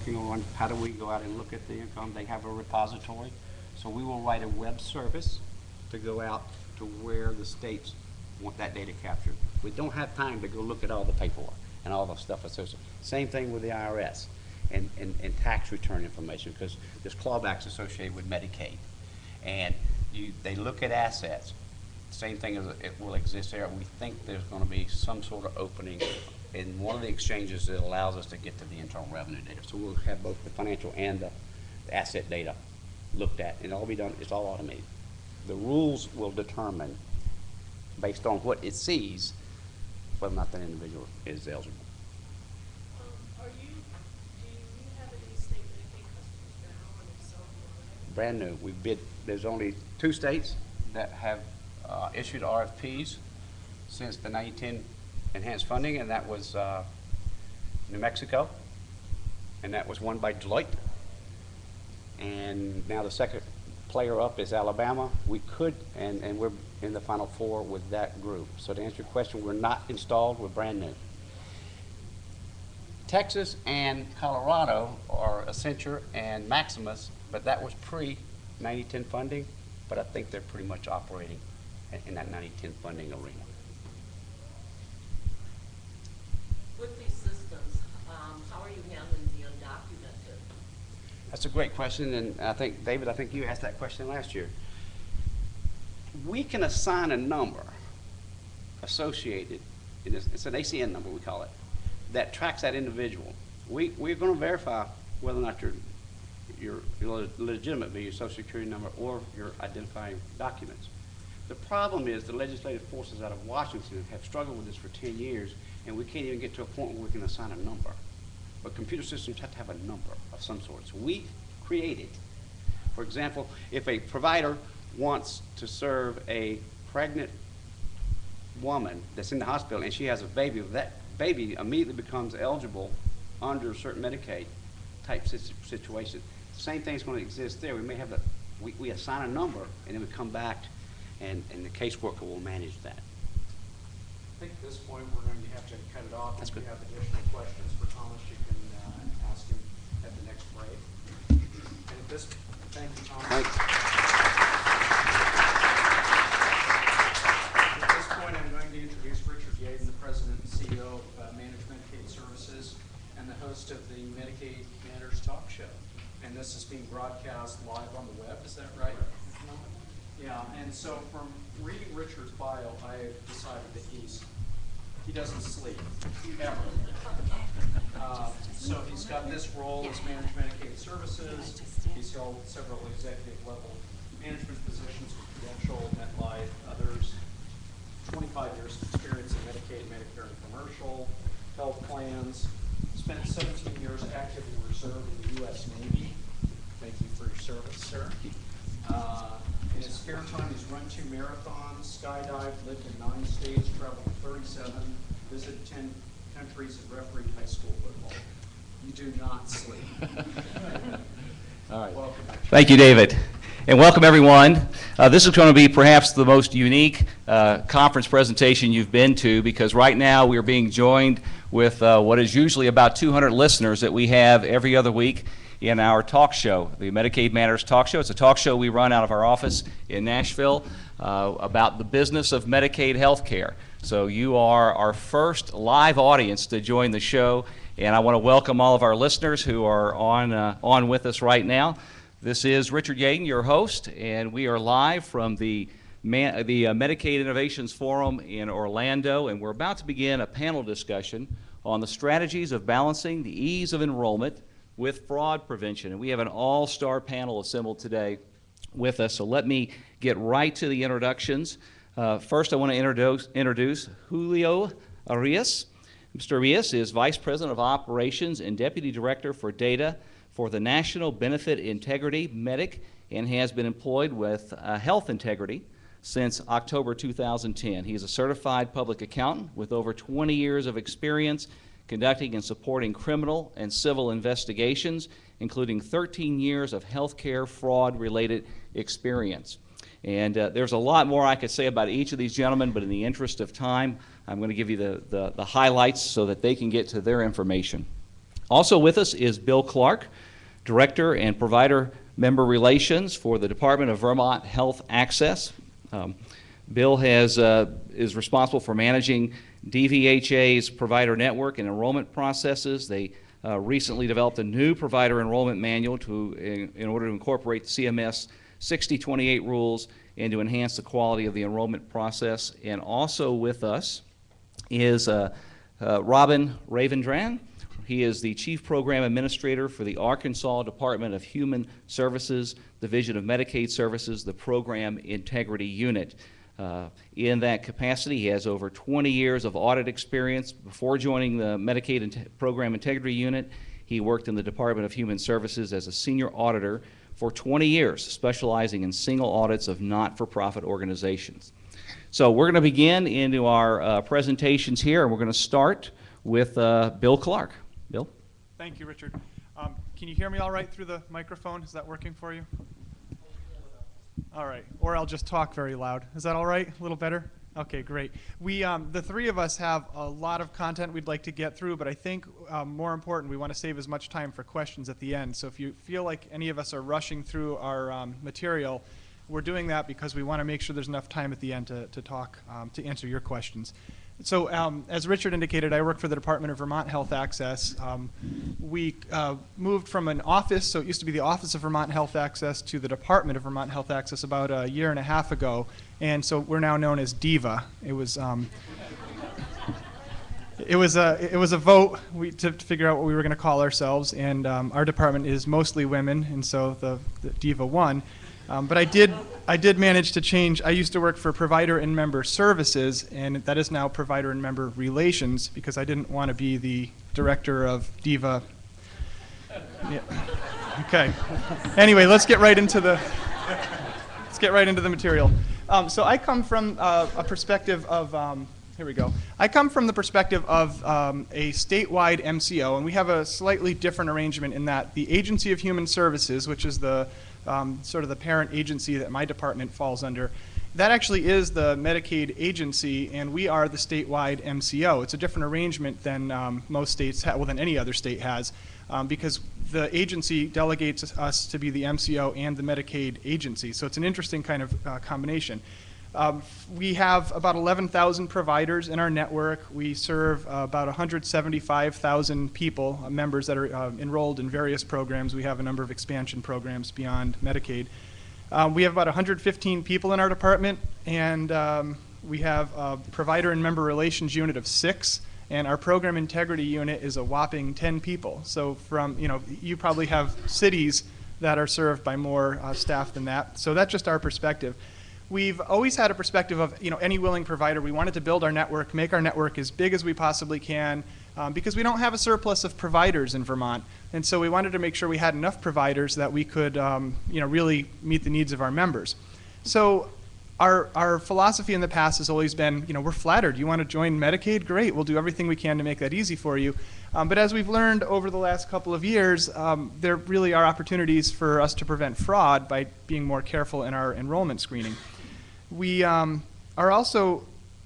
working on how do we go out and look at the income. They have a repository. So we will write a web service to go out to where the states want that data captured. We don't have time to go look at all the paperwork and all the stuff associated. Same thing with the IRS and tax return information, because there's clawbacks associated with Medicaid. And they look at assets. Same thing as it will exist there. We think there's going to be some sort of opening in one of the exchanges that allows us to get to the internal revenue data. So we'll have both the financial and the asset data looked at, and it'll all be done, it's all automated. The rules will determine, based on what it sees, whether or not that individual is eligible. Do you have any state Medicaid customers now, and if so, why? Brand new. We bid, there's only 2 states that have issued RFPs since the 1910 enhanced funding, and that was New Mexico, and that was won by Deloitte. And now the second player up is Alabama. We could, and we're in the final 4 with that group. So to answer your question, we're not installed, we're brand new. Texas and Colorado are Accenture and Maximus, but that was pre-9010 funding, but I think they're pretty much operating in that 9010 funding arena. With these systems, how are you handling the undocumented? That's a great question, and I think, David, I think you asked that question last year. We can assign a number associated, it's an ACN number, we call it, that tracks that individual. We're going to verify whether or not you're legitimate via your Social Security number or your identifying documents. The problem is the legislative forces out of Washington have struggled with this for 10 years, and we can't even get to a point where we can assign a number. But computer systems have to have a number of some sort. So we create it. For example, if a provider wants to serve a pregnant woman that's in the hospital and she has a baby, that baby immediately becomes eligible under certain Medicaid type situation. Same thing's going to exist there. We may have we assign a number, and then we come back, and the caseworker will manage that. I think at this point we're going to have to cut it off. That's if good. you have additional questions for Thomas, you can ask him at the next break. And at this, thank you, Thomas. Thanks. At this point, I'm going to introduce Richard Yadon, the President and CEO of Managed Medicaid Services and the host of the Medicaid Matters talk show. And this is being broadcast live on the web, is that right? Yeah, and so from reading Richard's bio, I decided that he doesn't sleep, ever. So he's got this role as Managed Medicaid Services. He's held several executive level management positions with Prudential, MetLife, others. 25 years of experience in Medicaid, Medicare, and commercial health plans. Spent 17 years active in reserve in the U.S. Navy. Thank you for your service, sir. In his spare time, he's run 2 marathons, skydived, lived in 9 states, traveled to 37, visited 10 countries, and refereed high school football. You do not sleep. All right. Welcome. Thank you, David. And welcome, everyone. This is going to be perhaps the most unique conference presentation you've been to, because right now we are being joined with what is usually about 200 listeners that we have every other week in our talk show, the Medicaid Matters talk show. It's a talk show we run out of our office in Nashville about the business of Medicaid health care. So you are our first live audience to join the show, and I want to welcome all of our listeners who are on with us right now. This is Richard Yadon, your host, and we are live from the Medicaid Innovations Forum in Orlando, and we're about to begin a panel discussion on the strategies of balancing the ease of enrollment with fraud prevention. And we have an all-star panel assembled today with us, so let me get right to the introductions. First, I want to introduce Julio Arias. Mr. Arias is Vice President of Operations and Deputy Director for Data for the National Benefit Integrity Medic, and has been employed with Health Integrity since October 2010. He is a certified public accountant with over 20 years of experience conducting and supporting criminal and civil investigations, including 13 years of healthcare fraud-related experience. And there's a lot more I could say about each of these gentlemen, but in the interest of time, I'm going to give you the highlights so that they can get to their information. Also with us is Bill Clark, Director and Provider Member Relations for the Department of Vermont Health Access. Bill is responsible for managing DVHA's provider network and enrollment processes. They recently developed a new provider enrollment manual in order to incorporate the CMS 6028 rules and to enhance the quality of the enrollment process. And also with us is Raveendran. He is the Chief Program Administrator for the Arkansas Department of Human Services, Division of Medicaid Services, the Program Integrity Unit. In that capacity, he has over 20 years of audit experience. Before joining the Medicaid Program Integrity Unit, he worked in the Department of Human Services as a senior auditor for 20 years, specializing in single audits of not-for-profit organizations. So we're going to begin into our presentations here, and we're going to start with Bill Clark. Bill? Thank you, Richard. Can you hear me all right through the microphone? Is that working for you? All right, or I'll just talk very loud. Is that all right? A little better? Okay, great. We, the three of us have a lot of content we'd like to get through, but I think more important, we want to save as much time for questions at the end. So if you feel like any of us are rushing through our material, we're doing that because we want to make sure there's enough time at the end to talk, to answer your questions. So as Richard indicated, I work for the Department of Vermont Health Access. We moved from an office, so it used to be the Office of Vermont Health Access, to the Department of Vermont Health Access about a year and a half ago, and so we're now known as DEVA. It was a vote to figure out what we were going to call ourselves, and our department is mostly women, and so the DEVA won. But I did manage to change. I used to work for Provider and Member Services, and that is now Provider and Member Relations, because I didn't want to be the director of DEVA. Yeah. Okay. Anyway, let's get right into the material. So I come from a perspective of here we go. I come from the perspective of a statewide MCO, and we have a slightly different arrangement in that the Agency of Human Services, which is the sort of the parent agency that my department falls under, that actually is the Medicaid agency, and we are the statewide MCO. It's a different arrangement than most states have, well, than any other state has, because the agency delegates us to be the MCO and the Medicaid agency. So it's an interesting kind of combination. We have about 11,000 providers in our network. We serve about 175,000 people, members that are enrolled in various programs. We have a number of expansion programs beyond Medicaid. We have about 115 people in our department, and we have a provider and member relations unit of 6, and our program integrity unit is a whopping 10 people. So from, you probably have cities that are served by more staff than that. So that's just our perspective. We've always had a perspective of, any willing provider. We wanted to build our network, make our network as big as we possibly can, because we don't have a surplus of providers in Vermont. And so we wanted to make sure we had enough providers that we could, really meet the needs of our members. So our philosophy in the past has always been, we're flattered. You want to join Medicaid? Great. We'll do everything we can to make that easy for you. But as we've learned over the last couple of years, there really are opportunities for us to prevent fraud by being more careful in our enrollment screening. We are also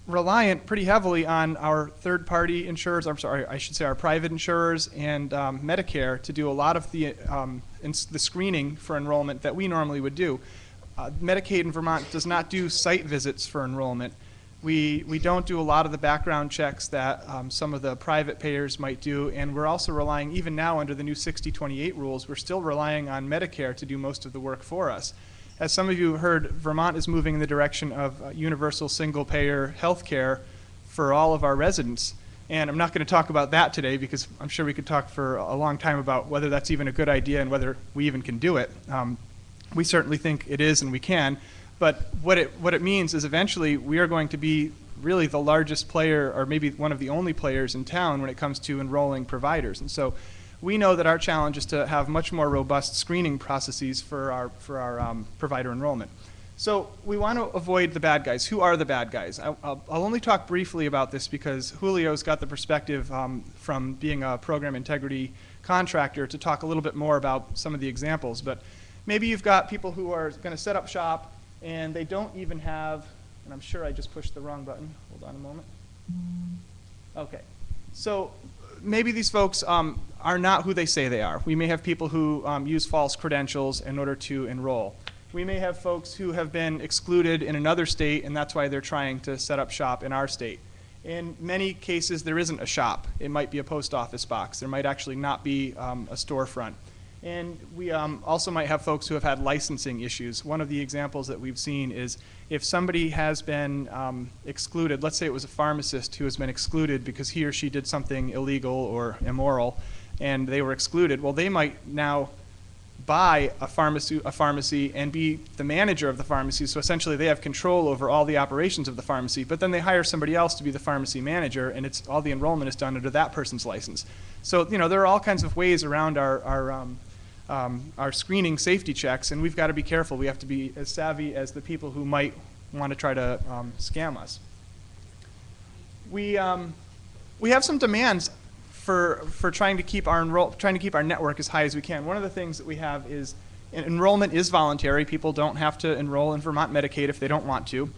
reliant pretty heavily on our third-party insurers, our private insurers and Medicare to do a lot of the screening for enrollment that we normally would do. Medicaid in Vermont does not do site visits for enrollment. We don't do a lot of the background checks that some of the private payers might do, and we're also relying, even now under the new 6028 rules, we're still relying on Medicare to do most of the work for us. As some of you heard, Vermont is moving in the direction of universal single-payer health care for all of our residents. And I'm not going to talk about that today because I'm sure we could talk for a long time about whether that's even a good idea and whether we even can do it. We certainly think it is and we can. But what it means is eventually we are going to be really the largest player, or maybe one of the only players in town when it comes to enrolling providers. And so we know that our challenge is to have much more robust screening processes for our provider enrollment. So we want to avoid the bad guys. Who are the bad guys? I'll only talk briefly about this because Julio's got the perspective from being a program integrity contractor to talk a little bit more about some of the examples. But maybe you've got people who are going to set up shop and they don't even have, and I'm sure I just pushed the wrong button. Hold on a moment. Okay. So maybe these folks are not who they say they are. We may have people who use false credentials in order to enroll. We may have folks who have been excluded in another state, and that's why they're trying to set up shop in our state. In many cases, there isn't a shop. It might be a post office box. There might actually not be a storefront. And we also might have folks who have had licensing issues. One of the examples that we've seen is if somebody has been excluded, let's say it was a pharmacist who has been excluded because he or she did something illegal or immoral, and they were excluded, well, they might now buy a pharmacy and be the manager of the pharmacy. So essentially they have control over all the operations of the pharmacy, but then they hire somebody else to be the pharmacy manager, and it's all the enrollment is done under that person's license. So there are all kinds of ways around our screening safety checks, and we've got to be careful. We have to be as savvy as the people who might want to try to scam us. We have some demands for trying to keep our network as high as we can. One of the things that we have is enrollment is voluntary. People don't have to enroll in Vermont Medicaid if they don't want to.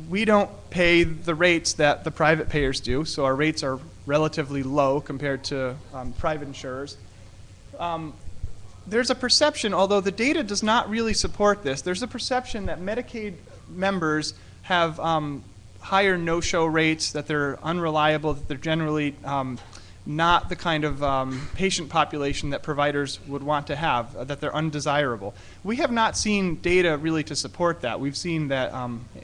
We don't pay the rates that the private payers do, so our rates are relatively low compared to private insurers. There's a perception, although the data does not really support this, there's a perception that Medicaid members have higher no-show rates, that they're unreliable, that they're generally not the kind of patient population that providers would want to have, that they're undesirable. We have not seen data really to support that. We've seen that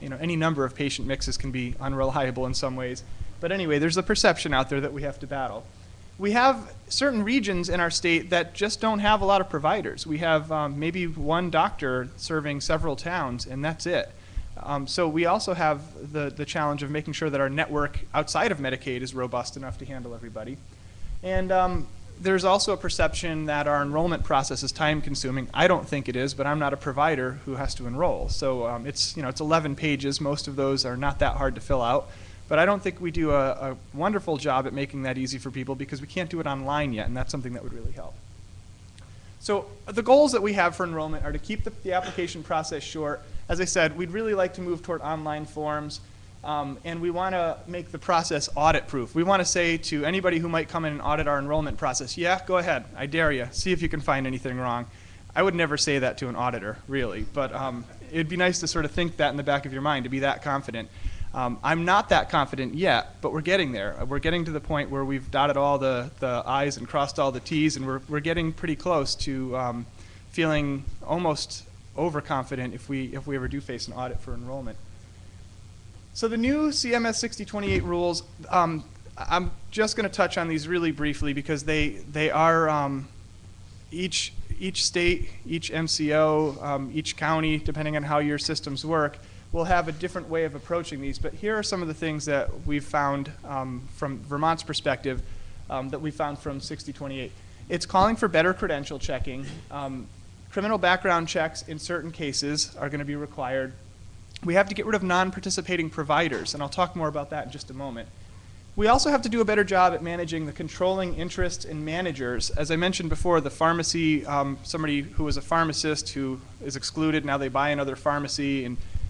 any number of patient mixes can be unreliable in some ways. But anyway, there's a perception out there that we have to battle. We have certain regions in our state that just don't have a lot of providers. We have maybe one doctor serving several towns, and that's it. So we also have the challenge of making sure that our network outside of Medicaid is robust enough to handle everybody. And there's also a perception that our enrollment process is time consuming. I don't think it is, but I'm not a provider who has to enroll. So it's 11 pages. Most of those are not that hard to fill out. But I don't think we do a wonderful job at making that easy for people because we can't do it online yet, and that's something that would really help. So the goals that we have for enrollment are to keep the application process short. As I said, we'd really like to move toward online forms, and we want to make the process audit-proof. We want to say to anybody who might come in and audit our enrollment process, yeah, go ahead, I dare you, see if you can find anything wrong. I would never say that to an auditor, really, but it'd be nice to sort of think that in the back of your mind, to be that confident. I'm not that confident yet, but we're getting there. We're getting to the point where we've dotted all the I's and crossed all the T's, and we're getting pretty close to feeling almost overconfident if we ever do face an audit for enrollment. So the new CMS 6028 rules, I'm just going to touch on these really briefly because they are each state, each MCO, each county, depending on how your systems work, will have a different way of approaching these. But here are some of the things that we've found from Vermont's perspective that we found from 6028. It's calling for better credential checking. Criminal background checks in certain cases are going to be required. We have to get rid of non-participating providers, and I'll talk more about that in just a moment. We also have to do a better job at managing the controlling interest in managers. As I mentioned before, the pharmacy, somebody who was a pharmacist who is excluded, now they buy another pharmacy,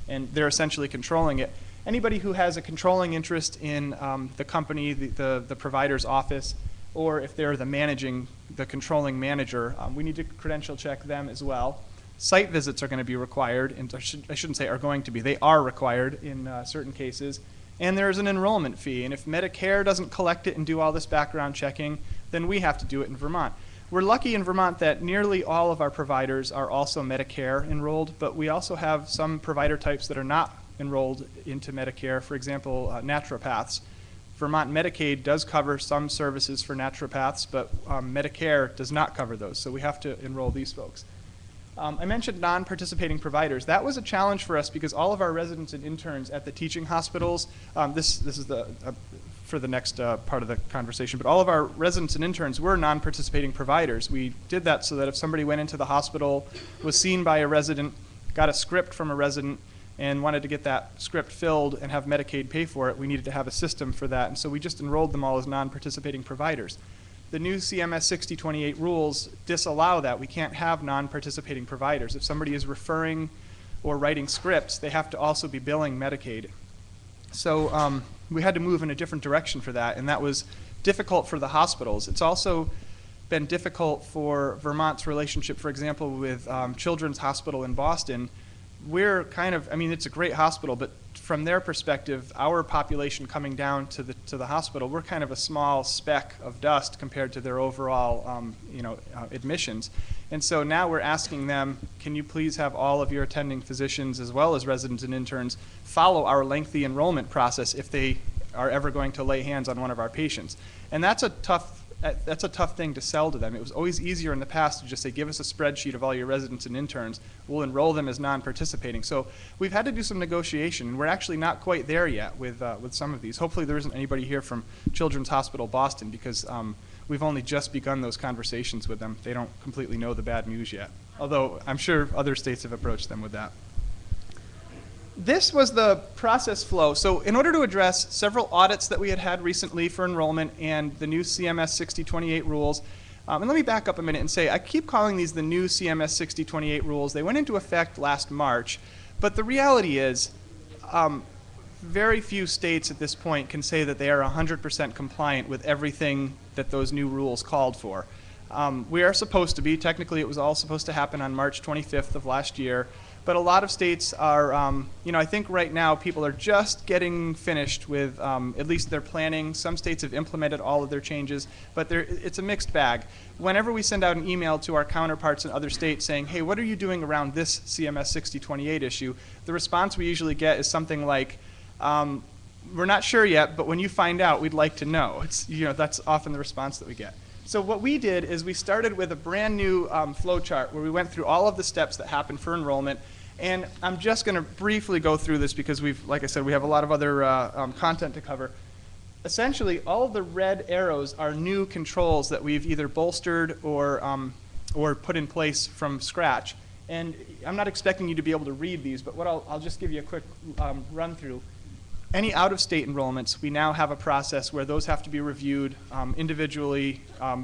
and they're essentially controlling it. Anybody who has a controlling interest in the company, the provider's office, or if they're the controlling manager, we need to credential check them as well. Site visits are going to be required, and I shouldn't say are going to be, they are required in certain cases. And there's an enrollment fee, and if Medicare doesn't collect it and do all this background checking, then we have to do it in Vermont. We're lucky in Vermont that nearly all of our providers are also Medicare enrolled, but we also have some provider types that are not enrolled into Medicare, for example, naturopaths. Vermont Medicaid does cover some services for naturopaths, but Medicare does not cover those, so we have to enroll these folks. I mentioned non-participating providers. That was a challenge for us because all of our residents and interns at the teaching hospitals, this is for the next part of the conversation, but all of our residents and interns were non-participating providers. We did that so that if somebody went into the hospital, was seen by a resident, got a script from a resident, and wanted to get that script filled and have Medicaid pay for it, we needed to have a system for that, and so we just enrolled them all as non-participating providers. The new CMS 6028 rules disallow that. We can't have non-participating providers. If somebody is referring or writing scripts, they have to also be billing Medicaid. So we had to move in a different direction for that, and that was difficult for the hospitals. It's also been difficult for Vermont's relationship, for example, with Children's Hospital in Boston. We're kind of, I mean, it's a great hospital, but from their perspective, our population coming down to the hospital, we're kind of a small speck of dust compared to their overall, admissions. And so now we're asking them, can you please have all of your attending physicians as well as residents and interns follow our lengthy enrollment process if they are ever going to lay hands on one of our patients? And that's a tough thing to sell to them. It was always easier in the past to just say, give us a spreadsheet of all your residents and interns. We'll enroll them as non-participating. So we've had to do some negotiation, and we're actually not quite there yet with some of these. Hopefully there isn't anybody here from Children's Hospital Boston, because we've only just begun those conversations with them. They don't completely know the bad news yet, although I'm sure other states have approached them with that. This was the process flow. So in order to address several audits that we had recently for enrollment and the new CMS 6028 rules, and let me back up a minute and say, I keep calling these the new CMS 6028 rules. They went into effect last March, but the reality is very few states at this point can say that they are 100% compliant with everything that those new rules called for. We are supposed to be. Technically, it was all supposed to happen on March 25th of last year. But a lot of states are, I think right now people are just getting finished with at least their planning. Some states have implemented all of their changes, but it's a mixed bag. Whenever we send out an email to our counterparts in other states saying, hey, what are you doing around this CMS 6028 issue? The response we usually get is something like, we're not sure yet, but when you find out, we'd like to know. That's often the response that we get. So what we did is we started with a brand new flow chart where we went through all of the steps that happen for enrollment. And I'm just going to briefly go through this because like I said, we have a lot of other content to cover. Essentially, all of the red arrows are new controls that we've either bolstered or put in place from scratch. And I'm not expecting you to be able to read these, but I'll just give you a quick run through. Any out-of-state enrollments, we now have a process where those have to be reviewed individually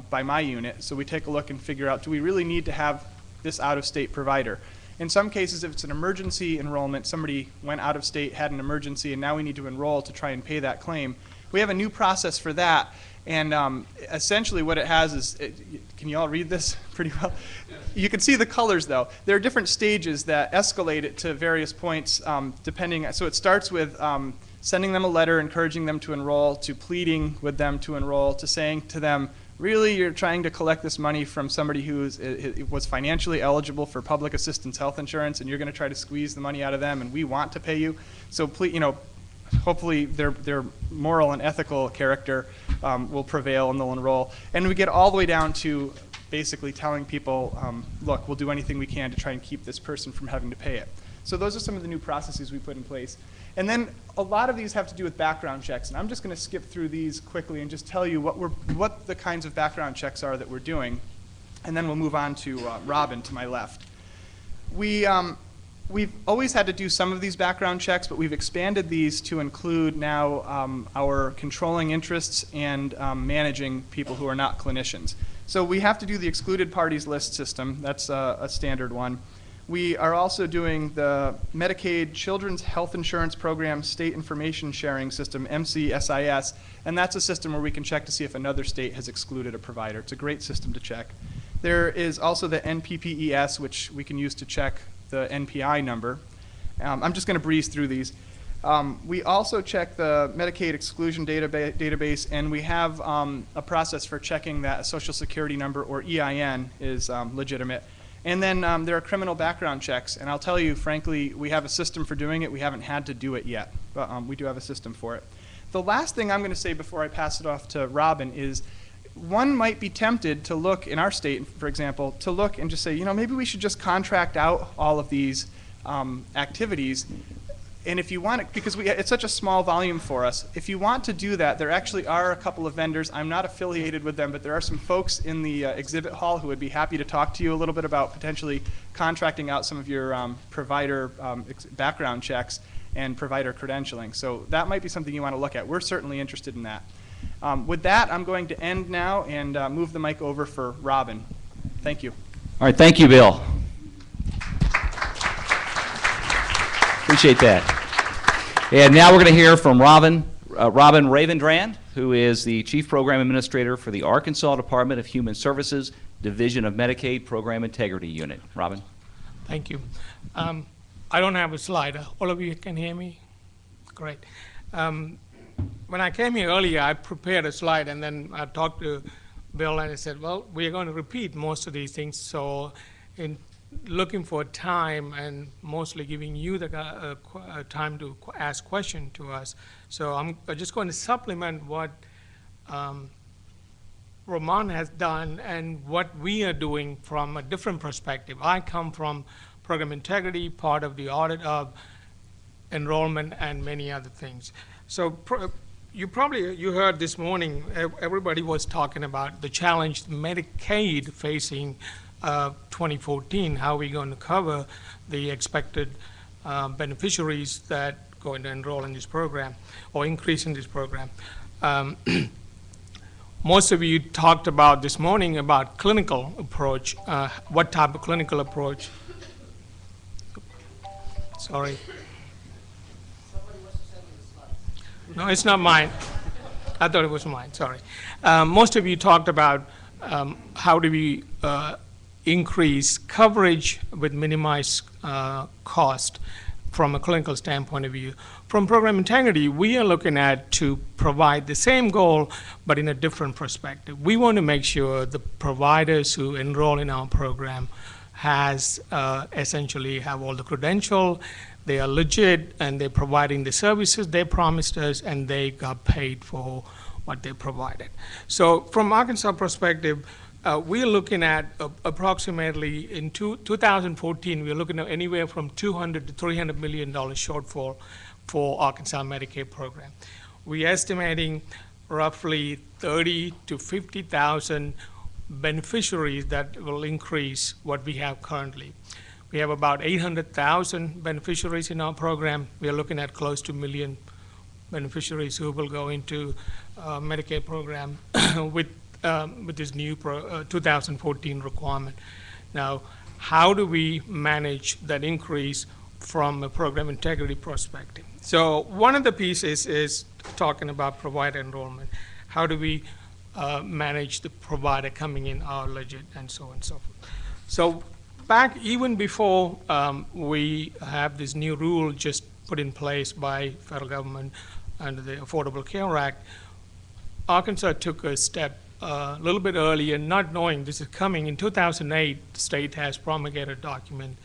by my unit. So we take a look and figure out, do we really need to have this out-of-state provider? In some cases, if it's an emergency enrollment, somebody went out of state, had an emergency, and now we need to enroll to try and pay that claim. We have a new process for that. And essentially what it has is, can you all read this pretty well? You can see the colors though. There are different stages that escalate it to various points depending. So it starts with sending them a letter, encouraging them to enroll, to pleading with them to enroll, to saying to them, really, you're trying to collect this money from somebody who was financially eligible for public assistance health insurance, and you're going to try to squeeze the money out of them, and we want to pay you. So please, hopefully their moral and ethical character will prevail and they'll enroll. And we get all the way down to basically telling people, look, we'll do anything we can to try and keep this person from having to pay it. So those are some of the new processes we put in place. And then a lot of these have to do with background checks. And I'm just going to skip through these quickly and just tell you what the kinds of background checks are that we're doing. And then we'll move on to Robin to my left. We've always had to do some of these background checks, but we've expanded these to include now our controlling interests and managing people who are not clinicians. So we have to do the excluded parties list system. That's a standard one. We are also doing the Medicaid Children's Health Insurance Program State Information Sharing System, MCSIS, and that's a system where we can check to see if another state has excluded a provider. It's a great system to check. There is also the NPPES, which we can use to check the NPI number. I'm just going to breeze through these. We also check the Medicaid exclusion database, and we have a process for checking that a Social Security number or EIN is legitimate. And then there are criminal background checks, and I'll tell you, frankly, we have a system for doing it. We haven't had to do it yet, but we do have a system for it. The last thing I'm going to say before I pass it off to Robin is one might be tempted to look, in our state, for example, to look and just say, maybe we should just contract out all of these activities. And if you want it, because it's such a small volume for us, if you want to do that, there actually are a couple of vendors. I'm not affiliated with them, but there are some folks in the exhibit hall who would be happy to talk to you a little bit about potentially contracting out some of your provider background checks and provider credentialing. So that might be something you want to look at. We're certainly interested in that. With that, I'm going to end now and move the mic over for Robin. Thank you. All right, thank you, Bill. Appreciate that. And now we're going to hear from Robin Robin Raveendran, who is the Chief Program Administrator for the Arkansas Department of Human Services, Division of Medicaid Program Integrity Unit. Robin. Thank you. I don't have a slide. All of you can hear me? Great. When I came here earlier, I prepared a slide, and then I talked to Bill, and I said, well, we are going to repeat most of these things, so in looking for time and mostly giving you the time to ask questions to us. So I'm just going to supplement what Ramon has done and what we are doing from a different perspective. I come from program integrity, part of the audit of enrollment and many other things. So you heard this morning, everybody was talking about the challenge Medicaid facing 2014, how we're going to cover the expected beneficiaries that are going to enroll in this program or increase in this program. Most of you talked about this morning about clinical approach, what type of clinical approach. Sorry. No, it's not mine. I thought it was mine, sorry. Most of you talked about how do we increase coverage with minimized cost from a clinical standpoint of view. From program integrity, we are looking at to provide the same goal, but in a different perspective. We want to make sure the providers who enroll in our program has essentially have all the credential, they are legit, and they're providing the services they promised us, and they got paid for what they provided. So from Arkansas perspective, we're looking at approximately in 2014, we're looking at anywhere from $200 to $300 million shortfall for Arkansas Medicaid program. We're estimating roughly 30 to 50,000 beneficiaries that will increase what we have currently. We have about 800,000 beneficiaries in our program. We are looking at close to 1 million beneficiaries who will go into Medicaid program with this new 2014 requirement. Now, how do we manage that increase from a program integrity perspective? So one of the pieces is talking about provider enrollment. How do we manage the provider coming in are legit and so on and so forth. So back even before we have this new rule just put in place by federal government under the Affordable Care Act, Arkansas took a step a little bit earlier, not knowing this is coming. In 2008, the state has promulgated a document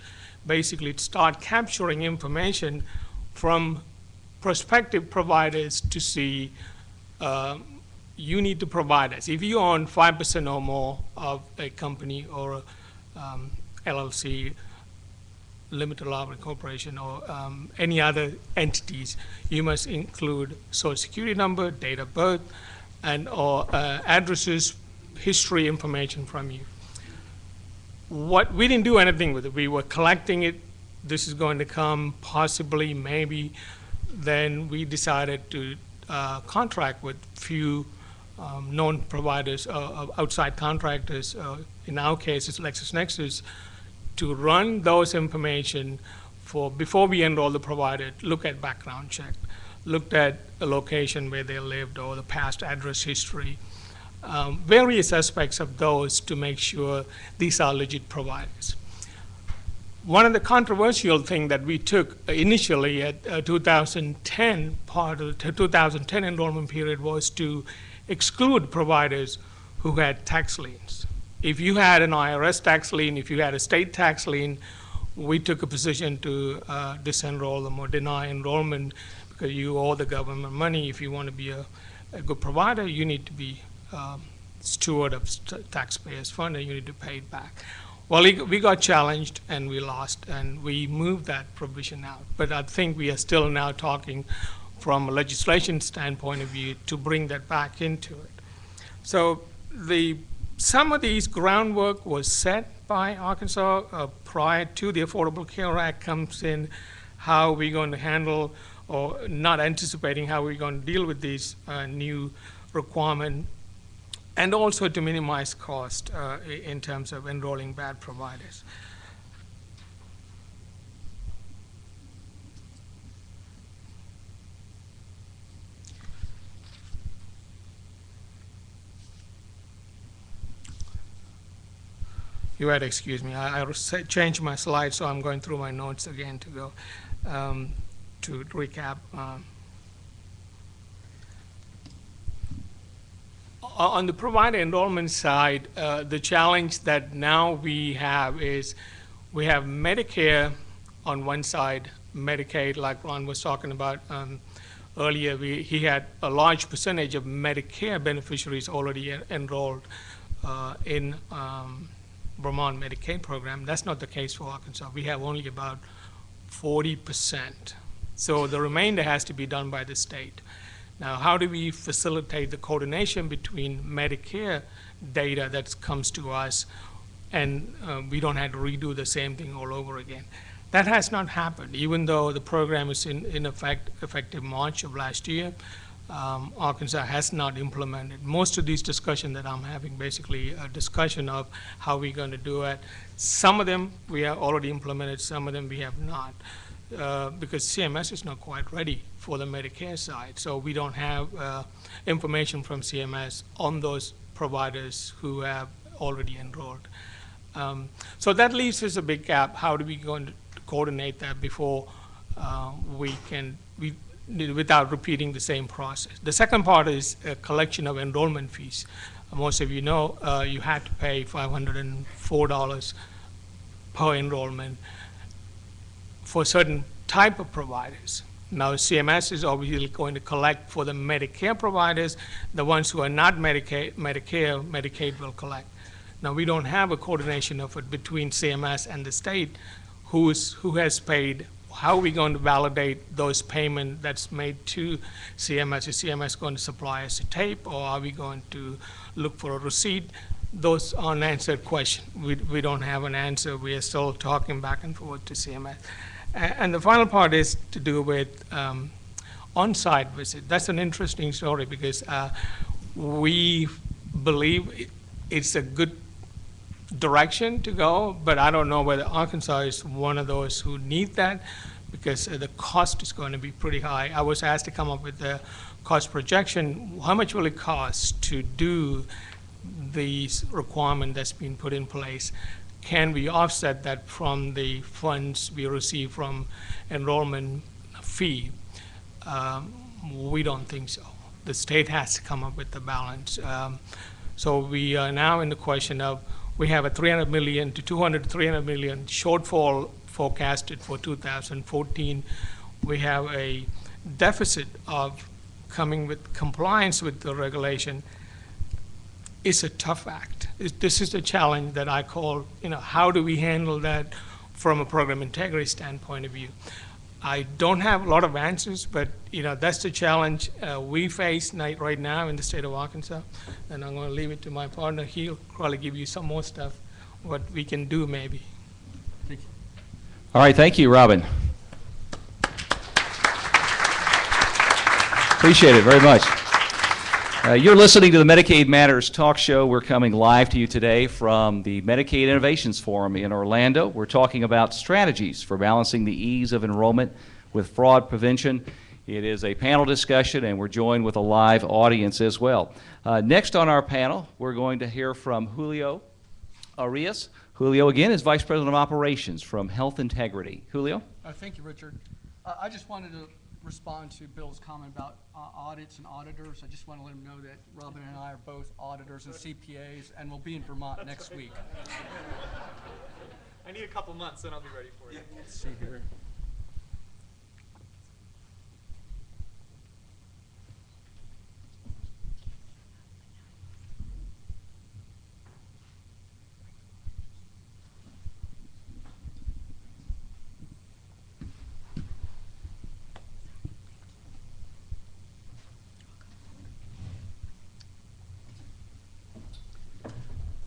basically to start capturing information from prospective providers to see you need to provide us. If you own 5% or more of a company or LLC, limited liability corporation, or any other entities, you must include social security number, date of birth, and or addresses, history information from you. We didn't do anything with it. We were collecting it. This is going to come possibly, maybe. Then we decided to contract with few known providers, outside contractors. In our case, it's LexisNexis, to run those information before we enroll the provider, look at background check, looked at a location where they lived or the past address history, various aspects of those to make sure these are legit providers. One of the controversial things that we took initially at 2010, part of the 2010 enrollment period, was to exclude providers who had tax liens. If you had an IRS tax lien, if you had a state tax lien, we took a position to disenroll them or deny enrollment because you owe the government money. If you want to be a good provider, you need to be steward of taxpayers' fund, and you need to pay it back. Well, we got challenged and we lost, and we moved that provision out. But I think we are still now talking from a legislation standpoint of view to bring that back into it. So some of these groundwork was set by Arkansas prior to the Affordable Care Act comes in, how we're going to handle, or not anticipating how we're going to deal with these new requirements, and also to minimize cost in terms of enrolling bad providers. You had to excuse me. I changed my slide, so I'm going through my notes again to go to recap. On the provider enrollment side, the challenge that now we have is we have Medicare on one side, Medicaid, like Ron was talking about earlier. He had a large percentage of Medicare beneficiaries already enrolled in Vermont Medicaid program. That's not the case for Arkansas. We have only about 40%. So the remainder has to be done by the state. Now, how do we facilitate the coordination between Medicare data that comes to us and we don't have to redo the same thing all over again? That has not happened, even though the program is in effect effective March of last year. Arkansas has not implemented. Most of these discussions that I'm having, basically a discussion of how we're going to do it. Some of them we have already implemented, some of them we have not. Because CMS is not quite ready for the Medicare side. So we don't have information from CMS on those providers who have already enrolled. So that leaves us a big gap. How do we going to coordinate that before without repeating the same process? The second part is a collection of enrollment fees. Most of you know you had to pay $504 per enrollment for a certain type of providers. Now, CMS is obviously going to collect for the Medicare providers. The ones who are not Medicare, Medicaid will collect. Now, we don't have a coordination effort between CMS and the state who has paid. How are we going to validate those payments that's made to CMS? Is CMS going to supply us a tape, or are we going to look for a receipt? Those are unanswered questions. We don't have an answer. We are still talking back and forth to CMS. And the final part is to do with on-site visit. That's an interesting story because we believe it's a good direction to go, but I don't know whether Arkansas is one of those who need that because the cost is going to be pretty high. I was asked to come up with a cost projection. How much will it cost to do these requirement that's been put in place? Can we offset that from the funds we receive from enrollment fee? We don't think so. The state has to come up with the balance. So we are now in the question of, we have a 300 million to 300 million shortfall forecasted for 2014. We have a deficit of coming with compliance with the regulation. It's a tough act. This is the challenge that I call, how do we handle that from a program integrity standpoint of view? I don't have a lot of answers, but that's the challenge we face right now in the state of Arkansas. And I'm going to leave it to my partner. He'll probably give you some more stuff, what we can do maybe. Thank you. All right, thank you, Robin. Appreciate it very much. You're listening to the Medicaid Matters talk show. We're coming live to you today from the Medicaid Innovations Forum in Orlando. We're talking about strategies for balancing the ease of enrollment with fraud prevention. It is a panel discussion, and we're joined with a live audience as well. Next on our panel, we're going to hear from Julio Arias. Julio, again, is Vice President of Operations from Health Integrity. Julio? Thank you, Richard. I just wanted to respond to Bill's comment about audits and auditors. I just want to let him know that Robin and I are both auditors and CPAs, and we'll be in Vermont next week. I need a couple months, then I'll be ready for you. Let's see here.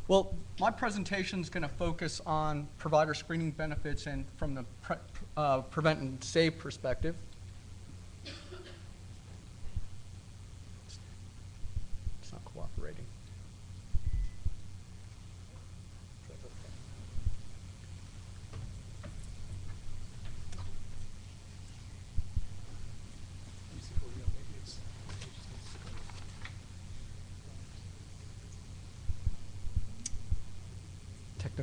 Well, my presentation is going to focus on provider screening benefits and from the prevent and save perspective. It's not cooperating.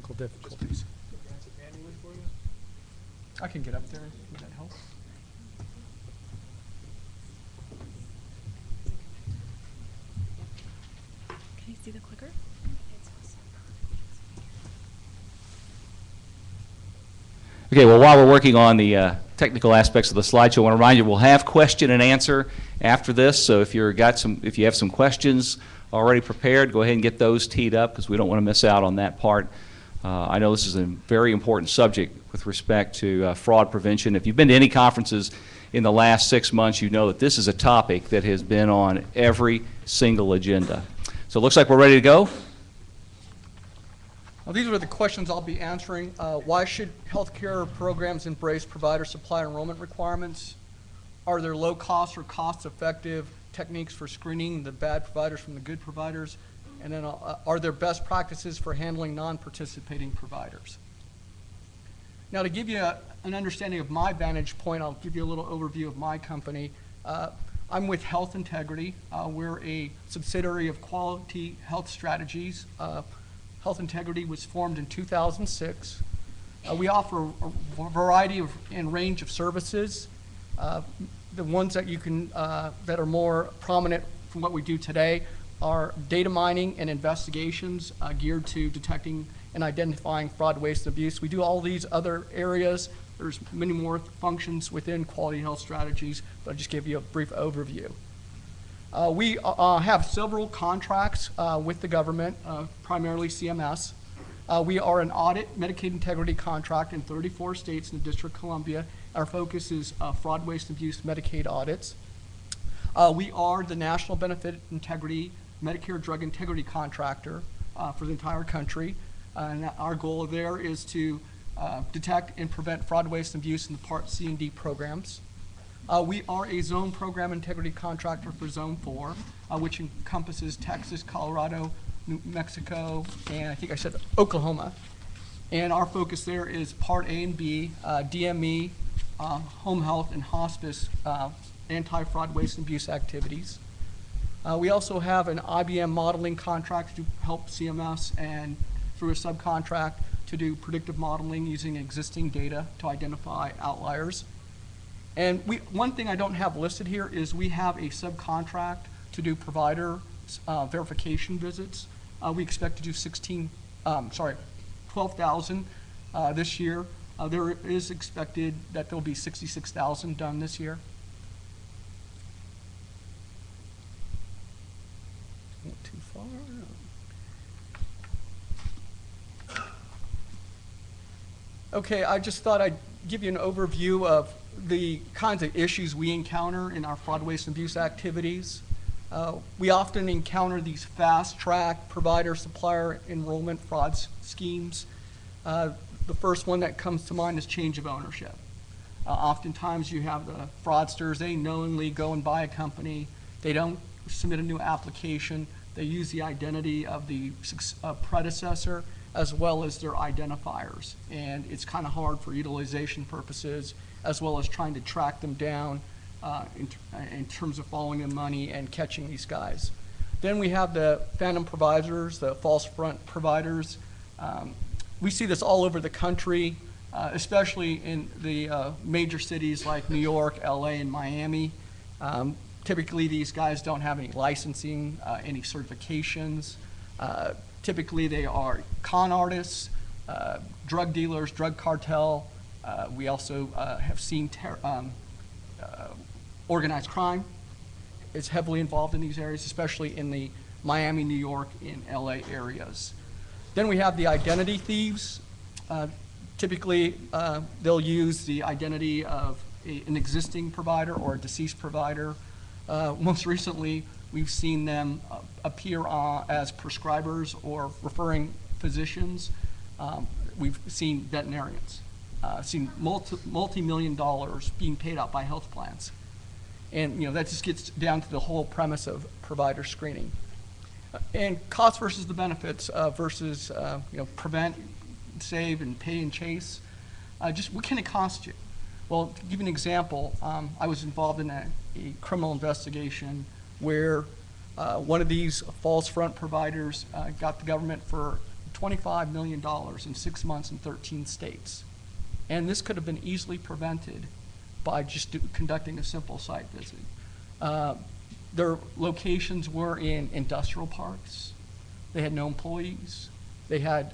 technical difficulties. I can get up there. Would that help? Can you see the clicker? Okay, well, while we're working on the technical aspects of the slideshow, I want to remind you we'll have question and answer after this. So if you have some questions already prepared, go ahead and get those teed up because we don't want to miss out on that part. I know this is a very important subject with respect to fraud prevention. If you've been to any conferences in the last 6 months, you know that this is a topic that has been on every single agenda. So it looks like we're ready to go. Well, these are the questions I'll be answering. Why should healthcare programs embrace provider-supply enrollment requirements? Are there low-cost or cost-effective techniques for screening the bad providers from the good providers? And then are there best practices for handling non-participating providers? Now, to give you an understanding of my vantage point, I'll give you a little overview of my company. I'm with Health Integrity. We're a subsidiary of Quality Health Strategies. Health Integrity was formed in 2006. We offer a variety of and range of services. The ones that you can that are more prominent from what we do today are data mining and investigations geared to detecting and identifying fraud, waste, and abuse. We do all these other areas. There's many more functions within Quality Health Strategies, but I'll just give you a brief overview. We have several contracts with the government, primarily CMS. We are an audit Medicaid integrity contract in 34 states in the District of Columbia. Our focus is fraud, waste, and abuse Medicaid audits. We are the National Benefit Integrity Medicare Drug Integrity Contractor for the entire country. And our goal there is to detect and prevent fraud, waste, and abuse in the Part C and D programs. We are a zone program integrity contractor for Zone 4, which encompasses Texas, Colorado, New Mexico, and I think I said Oklahoma. And our focus there is Part A and B, DME, home health, and hospice anti-fraud, waste, and abuse activities. We also have an IBM modeling contract to help CMS and through a subcontract to do predictive modeling using existing data to identify outliers. And one thing I don't have listed here is we have a subcontract to do provider verification visits. We expect to do 12,000 this year. There is expected that there'll be 66,000 done this year. Not too far. Okay, I just thought I'd give you an overview of the kinds of issues we encounter in our fraud, waste, and abuse activities. We often encounter these fast-track provider-supplier enrollment fraud schemes. The first one that comes to mind is change of ownership. Oftentimes you have the fraudsters, they knowingly go and buy a company, they don't submit a new application, they use the identity of the predecessor as well as their identifiers. And it's kind of hard for utilization purposes as well as trying to track them down in terms of following them money and catching these guys. Then we have the phantom providers, the false front providers. We see this all over the country, especially in the major cities like New York, LA, and Miami. Typically, these guys don't have any licensing, any certifications. Typically, they are con artists, drug dealers, drug cartel. We also have seen organized crime is heavily involved in these areas, especially in the Miami, New York, and LA areas. Then we have the identity thieves. Typically, they'll use the identity of an existing provider or a deceased provider. Most recently, we've seen them appear as prescribers or referring physicians. We've seen veterinarians, seen multi-million dollars being paid out by health plans. And that just gets down to the whole premise of provider screening. And cost versus the benefits versus prevent, save, and pay and chase. Just what can it cost you? Well, to give you an example, I was involved in a criminal investigation where one of these false front providers got the government for $25 million in 6 months in 13 states. And this could have been easily prevented by just conducting a simple site visit. Their locations were in industrial parks. They had no employees. They had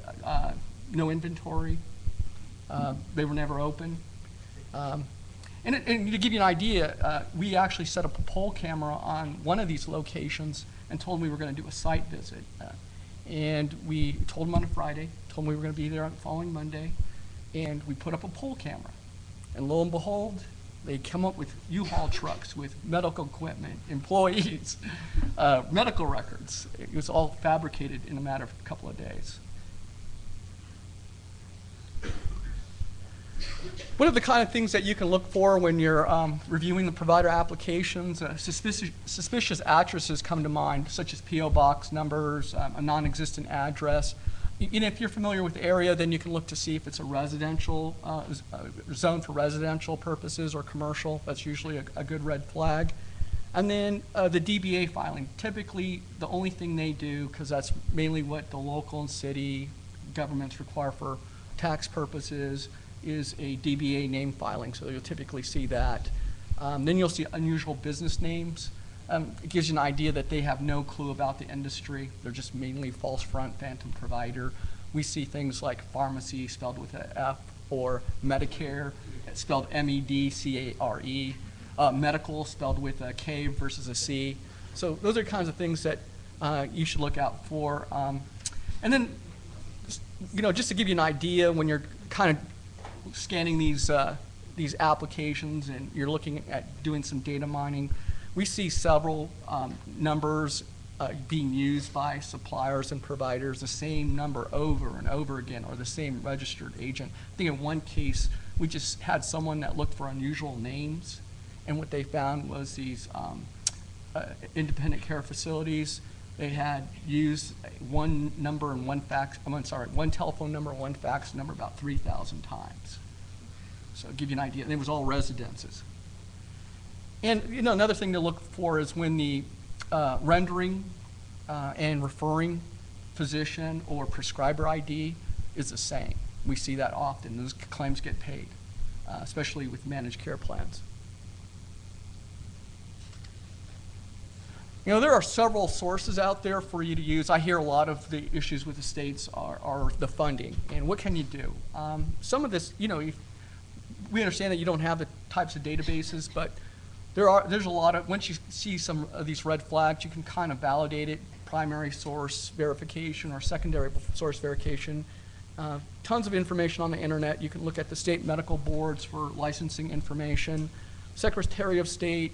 no inventory. They were never open. And to give you an idea, we actually set up a poll camera on one of these locations and told them we were going to do a site visit. And we told them on a Friday, told them we were going to be there on the following Monday, and we put up a poll camera. And lo and behold, they come up with U-Haul trucks with medical equipment, employees, medical records. It was all fabricated in a matter of a couple of days. What are the kind of things that you can look for when you're reviewing the provider applications? Suspicious addresses come to mind, such as P.O. box numbers, a non-existent address. If you're familiar with the area, then you can look to see if it's a residential, zone for residential purposes or commercial. That's usually a good red flag. And then the DBA filing. Typically, the only thing they do, because that's mainly what the local and city governments require for tax purposes, is a DBA name filing, so you'll typically see that. Then you'll see unusual business names. It gives you an idea that they have no clue about the industry. They're just mainly false front, phantom provider. We see things like pharmacy spelled with an F, or Medicare spelled M-E-D-C-A-R-E, medical spelled with a K versus a C. So those are kinds of things that you should look out for. And then, just to give you an idea, when you're kind of scanning these applications and you're looking at doing some data mining, we see several numbers being used by suppliers and providers, the same number over and over again, or the same registered agent. I think in one case, we just had someone that looked for unusual names, and what they found was these independent care facilities. They had used one number and one telephone number and one fax number about 3,000 times. So I'll give you an idea. And it was all residences. And another thing to look for is when the rendering and referring physician or prescriber ID is the same. We see that often. Those claims get paid, especially with managed care plans. There are several sources out there for you to use. I hear a lot of the issues with the states are the funding. And what can you do? Some of this, we understand that you don't have the types of databases, but there's a lot of, once you see some of these red flags, you can kind of validate it, primary source verification or secondary source verification. Tons of information on the internet. You can look at the state medical boards for licensing information. Secretary of State,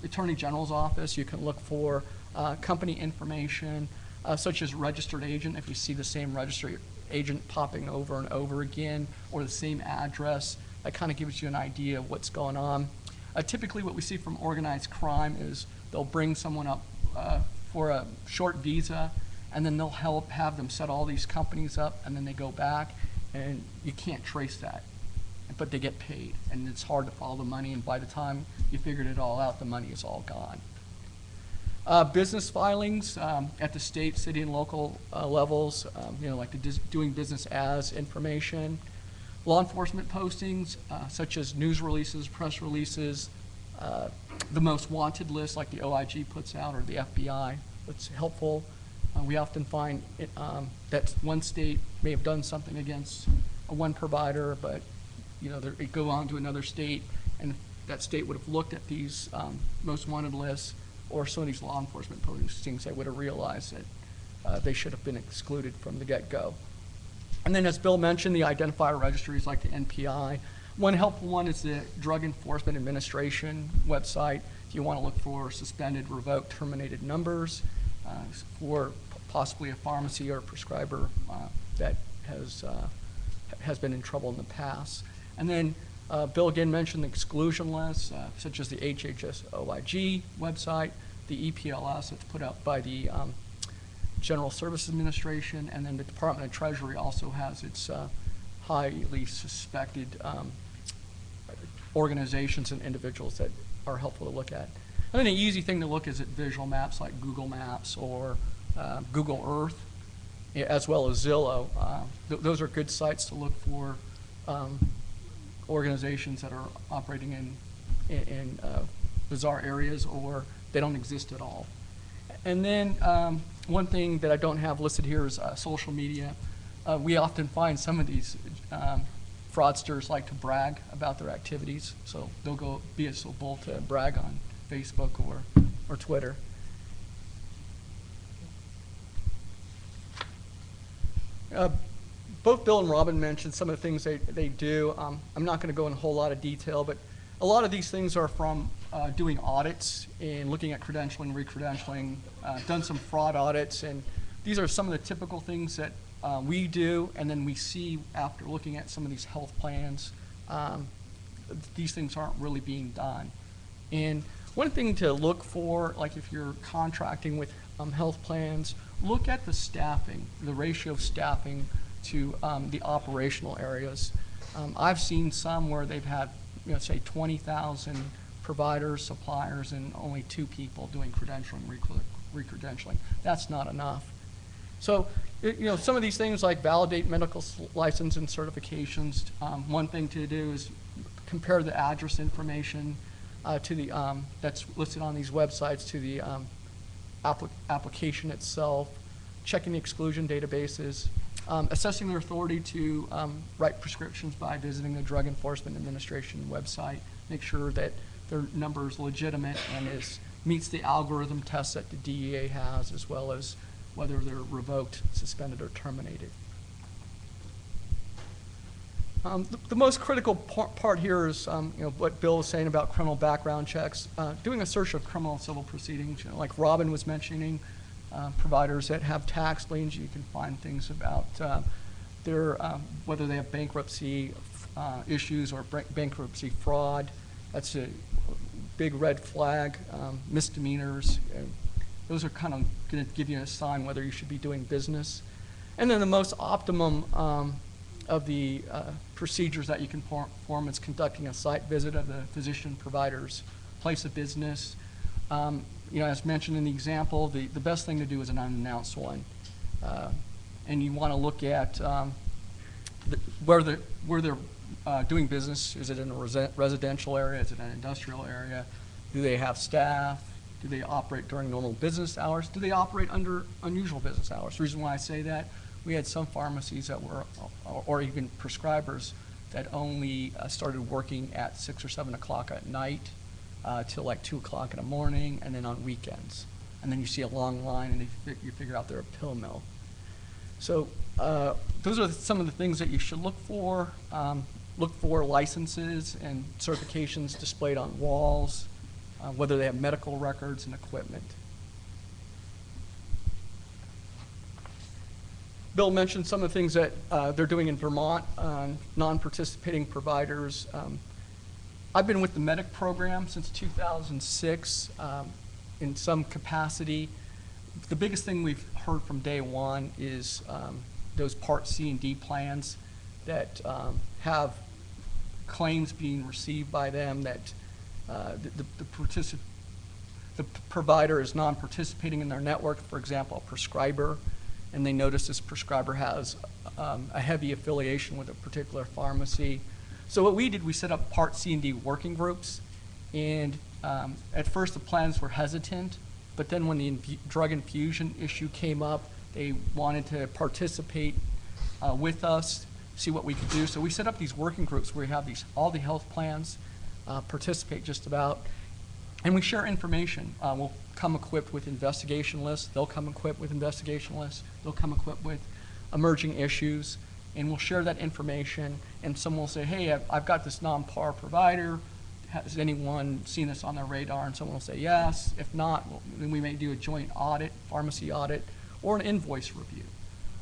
Attorney General's office, you can look for company information, such as registered agent, if you see the same registered agent popping over and over again, or the same address. That kind of gives you an idea of what's going on. Typically what we see from organized crime is they'll bring someone up for a short visa, and then they'll have them set all these companies up, and then they go back, and you can't trace that. But they get paid, and it's hard to follow the money, and by the time you figured it all out, the money is all gone. Business filings at the state, city, and local levels, like the doing business as information. Law enforcement postings, such as news releases, press releases, the most wanted list like the OIG puts out, or the FBI. That's helpful. We often find that one state may have done something against one provider, but it go on to another state, and that state would have looked at these most wanted lists or some of these law enforcement postings, they would have realized that they should have been excluded from the get-go. And then, as Bill mentioned, the identifier registries like the NPI. One helpful one is the Drug Enforcement Administration website. If you want to look for suspended, revoked, terminated numbers for possibly a pharmacy or a prescriber that has been in trouble in the past. And then Bill again mentioned the exclusion lists, such as the HHS OIG website, the EPLS that's put out by the General Services Administration, and then the Department of Treasury also has its highly suspected organizations and individuals that are helpful to look at. And then an easy thing to look is at visual maps like Google Maps or Google Earth. as well as Zillow. Those are good sites to look for organizations that are operating in bizarre areas or they don't exist at all. And then one thing that I don't have listed here is social media. We often find some of these fraudsters like to brag about their activities, so they'll go be as so bold to brag on Facebook or Twitter. Both Bill and Robin mentioned some of the things they do. I'm not going to go in a whole lot of detail, but a lot of these things are from doing audits and looking at credentialing, re-credentialing, done some fraud audits, and these are some of the typical things that we do, and then we see after looking at some of these health plans, these things aren't really being done. And one thing to look for, like if you're contracting with health plans, look at the staffing, the ratio of staffing to the operational areas. I've seen some where they've had, say 20,000 providers, suppliers, and only 2 people doing credentialing, re-credentialing. That's not enough. So, some of these things like validate medical license and certifications. One thing to do is compare the address information to the that's listed on these websites to the application itself, checking the exclusion databases, assessing their authority to write prescriptions by visiting the Drug Enforcement Administration website, make sure that their number is legitimate and meets the algorithm tests that the DEA has, as well as whether they're revoked, suspended, or terminated. The most critical part here is what Bill was saying about criminal background checks. Doing a search of criminal and civil proceedings, like Robin was mentioning, providers that have tax liens, you can find things about their whether they have bankruptcy issues or bankruptcy fraud. That's a big red flag. Misdemeanors. Those are kind of going to give you a sign whether you should be doing business. And then the most optimum of the procedures that you can perform is conducting a site visit of the physician provider's place of business. As mentioned in the example, the best thing to do is an unannounced one. And you want to look at where they're doing business. Is it in a residential area? Is it an industrial area? Do they have staff? Do they operate during normal business hours? Do they operate under unusual business hours? The reason why I say that, we had some pharmacies that were, or even prescribers, that only started working at 6 or 7 o'clock at night till like 2 o'clock in the morning, and then on weekends. And then you see a long line, and you figure out they're a pill mill. So those are some of the things that you should look for. Look for licenses and certifications displayed on walls, whether they have medical records and equipment. Bill mentioned some of the things that they're doing in Vermont on non-participating providers. I've been with the MEDIC program since 2006 in some capacity. The biggest thing we've heard from day one is those Part C and D plans that have claims being received by them that the provider is non-participating in their network, for example, a prescriber, and they notice this prescriber has a heavy affiliation with a particular pharmacy. So what we did, we set up Part C and D working groups, and at first the plans were hesitant, but then when the drug infusion issue came up, they wanted to participate with us, see what we could do. So we set up these working groups where we have all the health plans participate just about, and we share information. We'll come equipped with investigation lists. They'll come equipped with investigation lists. They'll come equipped with emerging issues, and we'll share that information. And someone will say, hey, I've got this non-par provider. Has anyone seen this on their radar? And someone will say yes. If not, then we may do a joint audit, pharmacy audit, or an invoice review.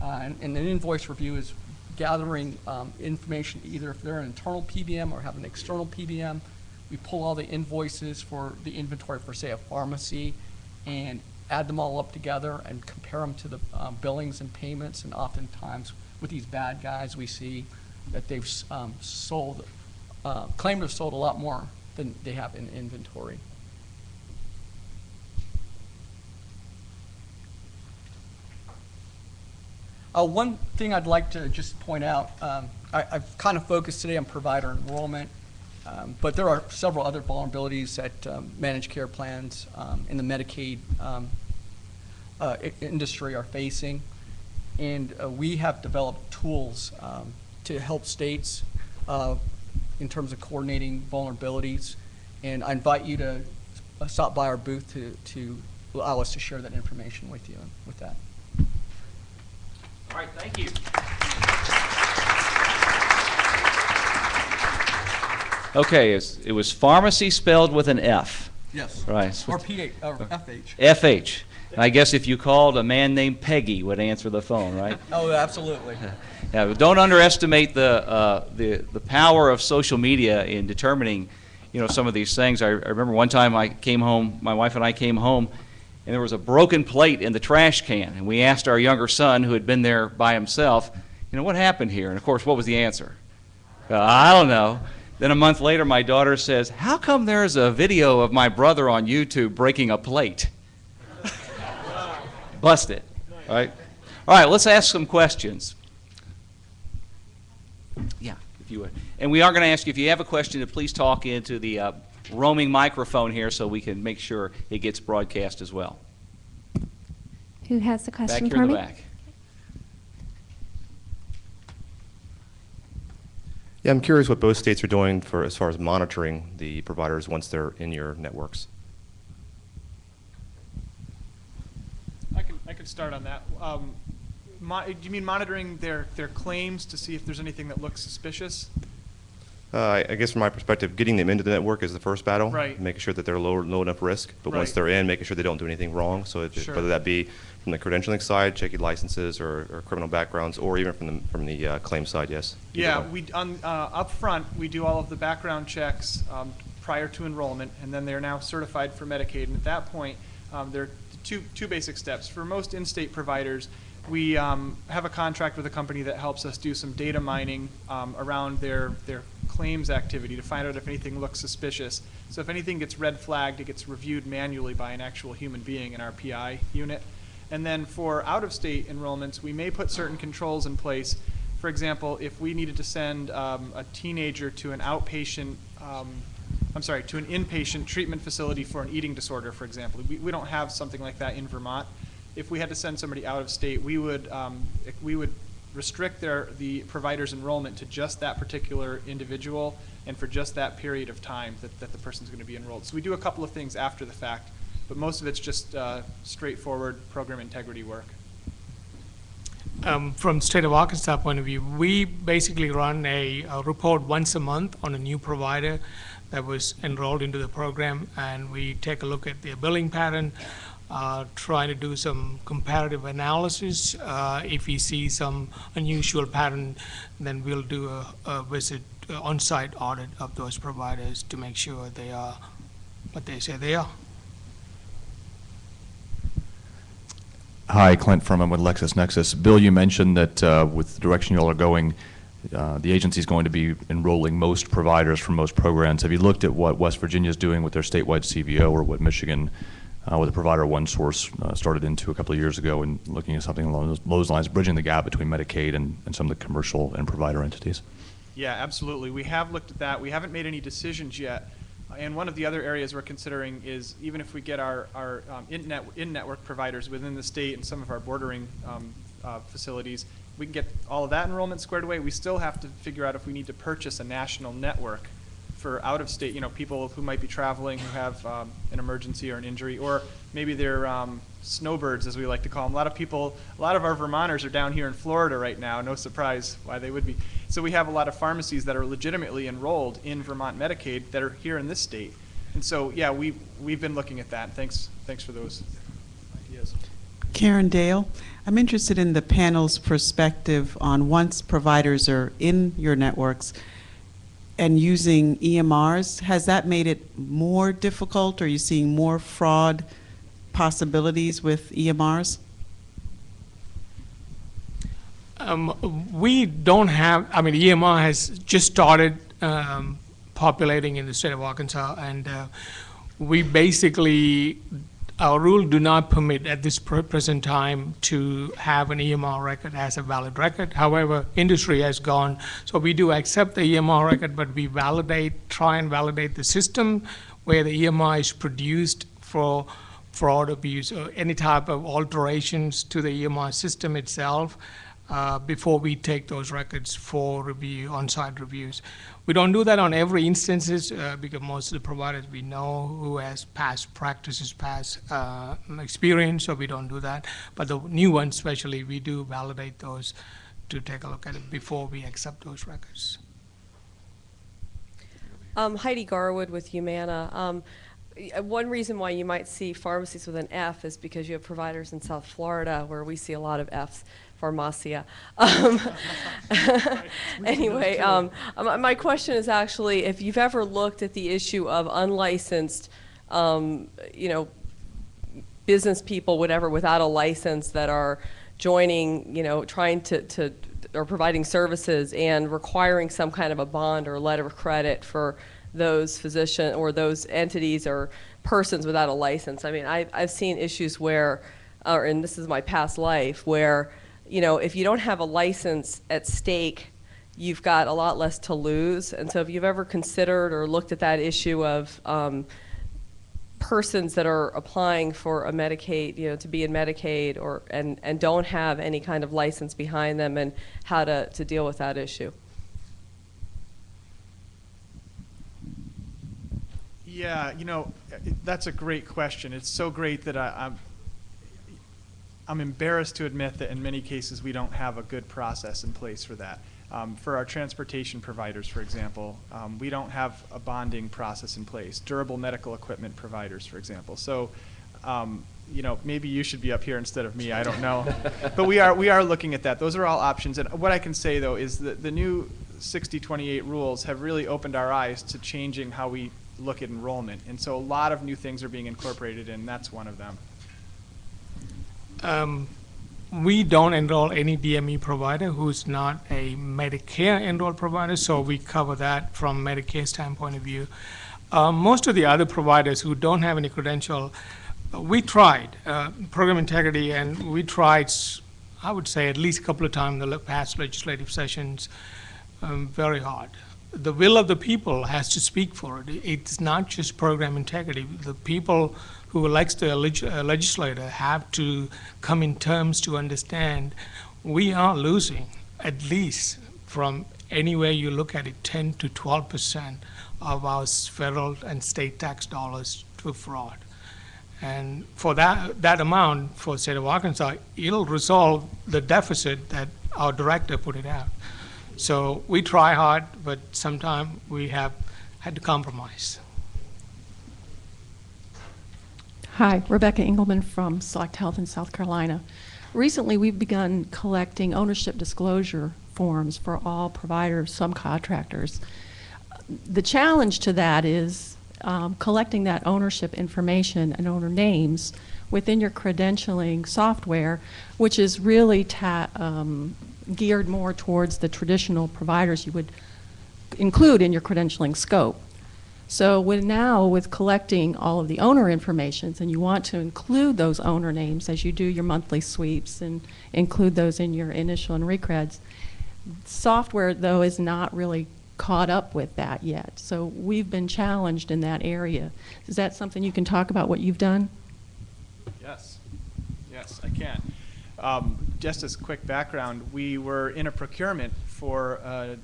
And an invoice review is gathering information, either if they're an internal PBM or have an external PBM. We pull all the invoices for the inventory for, say, a pharmacy, and add them all up together and compare them to the billings and payments. And oftentimes, with these bad guys, we see that they've claimed to have sold a lot more than they have in inventory. One thing I'd like to just point out, I've kind of focused today on provider enrollment, but there are several other vulnerabilities that managed care plans in the Medicaid industry are facing. And we have developed tools to help states in terms of coordinating vulnerabilities. And I invite you to stop by our booth to allow us to share that information with you. And with that. All right, thank you. Okay, it was pharmacy spelled with an F. Yes. Right. Or PH, or FH. FH. And I guess if you called, a man named Peggy would answer the phone, right? Oh, absolutely. Yeah, but don't underestimate the power of social media in determining, some of these things. I remember one time I came home, my wife and I came home, and there was a broken plate in the trash can, and we asked our younger son, who had been there by himself, what happened here? And of course, what was the answer? I don't know. Then a month later, my daughter says, how come there's a video of my brother on YouTube breaking a plate? Busted, right? All right, let's ask some questions. Yeah, if you would. And we are going to ask you, if you have a question, to please talk into the roaming microphone here so we can make sure it gets broadcast as well. Who has the question Back here for in the me? back. Yeah, I'm curious what both states are doing for as far as monitoring the providers once they're in your networks. I could start on that. Do you mean monitoring their claims to see if there's anything that looks suspicious? I guess from my perspective, getting them into the network is the first battle. Right. Making sure that they're low enough risk, but once Right. they're in, making sure they don't do anything wrong. So Sure. whether that be from the credentialing side, checking licenses or criminal backgrounds, or even from the claim side, yes. Yeah, up front, we do all of the background checks prior to enrollment, and then they're now certified for Medicaid. And at that point, there are two basic steps. For most in-state providers, we have a contract with a company that helps us do some data mining around their claims activity to find out if anything looks suspicious. So if anything gets red flagged, it gets reviewed manually by an actual human being in our PI unit. And then for out-of-state enrollments, we may put certain controls in place. For example, if we needed to send a teenager to an outpatient, to an inpatient treatment facility for an eating disorder, for example. We don't have something like that in Vermont. If we had to send somebody out of state, we would restrict the provider's enrollment to just that particular individual and for just that period of time that the person's going to be enrolled. So we do a couple of things after the fact, but most of it's just straightforward program integrity work. From state of Arkansas point of view, we basically run a report once a month on a new provider that was enrolled into the program, and we take a look at their billing pattern, try to do some comparative analysis. If we see some unusual pattern, then we'll do a visit, on-site audit of those providers to make sure they are what they say they are. Hi, Clint Furman with LexisNexis. Bill, you mentioned that with the direction you all are going, the agency is going to be enrolling most providers from most programs. Have you looked at what West Virginia is doing with their statewide CVO, or what Michigan, with the provider one source, started into a couple of years ago, and looking at something along those lines, bridging the gap between Medicaid and some of the commercial and provider entities? Yeah, absolutely. We have looked at that. We haven't made any decisions yet. And one of the other areas we're considering is, even if we get our in-network providers within the state and some of our bordering facilities, we can get all of that enrollment squared away. We still have to figure out if we need to purchase a national network for out-of-state, people who might be traveling, who have an emergency or an injury, or maybe they're snowbirds, as we like to call them. A lot of our Vermonters are down here in Florida right now. No surprise why they would be. So we have a lot of pharmacies that are legitimately enrolled in Vermont Medicaid that are here in this state. And so, yeah, we've been looking at that. Thanks for those ideas. Karen Dale, I'm interested in the panel's perspective on once providers are in your networks and using EMRs. Has that made it more difficult? Are you seeing more fraud possibilities with EMRs? We don't have, EMR has just started populating in the state of Arkansas, and we basically our rule do not permit at this present time to have an EMR record as a valid record. However, industry has gone, so we do accept the EMR record, but we try and validate the system where the EMR is produced for fraud, abuse, or any type of alterations to the EMR system itself before we take those records for review, on-site reviews. We don't do that on every instances because most of the providers we know who has past practices, past experience, so we don't do that. But the new ones especially, we do validate those to take a look at it before we accept those records. Heidi Garwood with Humana. One reason why you might see pharmacies with an F is because you have providers in South Florida where we see a lot of Fs. Pharmacia. Anyway, my question is actually if you've ever looked at the issue of unlicensed, business people, whatever, without a license that are joining, trying to or providing services and requiring some kind of a bond or a letter of credit for those physicians or those entities or persons without a license. I mean, I've seen issues where, and this is my past life, where if you don't have a license at stake, you've got a lot less to lose. And so if you've ever considered or looked at that issue of persons that are applying for a Medicaid, to be in Medicaid and don't have any kind of license behind them and how to deal with that issue. Yeah, that's a great question. It's so great that I'm embarrassed to admit that in many cases we don't have a good process in place for that. For our transportation providers, for example, we don't have a bonding process in place. Durable medical equipment providers, for example. So, maybe you should be up here instead of me. I don't know, but we are looking at that. Those are all options. And what I can say though is that the new 6028 rules have really opened our eyes to changing how we look at enrollment. And so a lot of new things are being incorporated, and that's one of them. We don't enroll any DME provider who's not a Medicare enrolled provider, so we cover that from Medicare standpoint of view. Most of the other providers who don't have any credential, we tried program integrity, and we tried, I would say, at least a couple of times in the past legislative sessions, very hard. The will of the people has to speak for it. It's not just program integrity. The people who elects the legislator have to come in terms to understand we are losing at least from anywhere you look at it 10 to 12% of our federal and state tax dollars to fraud. And for that amount for the state of Arkansas, it'll resolve the deficit that our director put it out. So we try hard, but sometimes we have had to compromise. Hi, Rebecca Engelman from Select Health in South Carolina. Recently, we've begun collecting ownership disclosure forms for all providers, subcontractors. The challenge to that is collecting that ownership information and owner names within your credentialing software, which is really geared more towards the traditional providers you would include in your credentialing scope. So with collecting all of the owner information, and you want to include those owner names as you do your monthly sweeps and include those in your initial and recreds. Software, though, is not really caught up with that yet. So we've been challenged in that area. Is that something you can talk about what you've done? Yes, I can. Just as quick background, we were in a procurement for a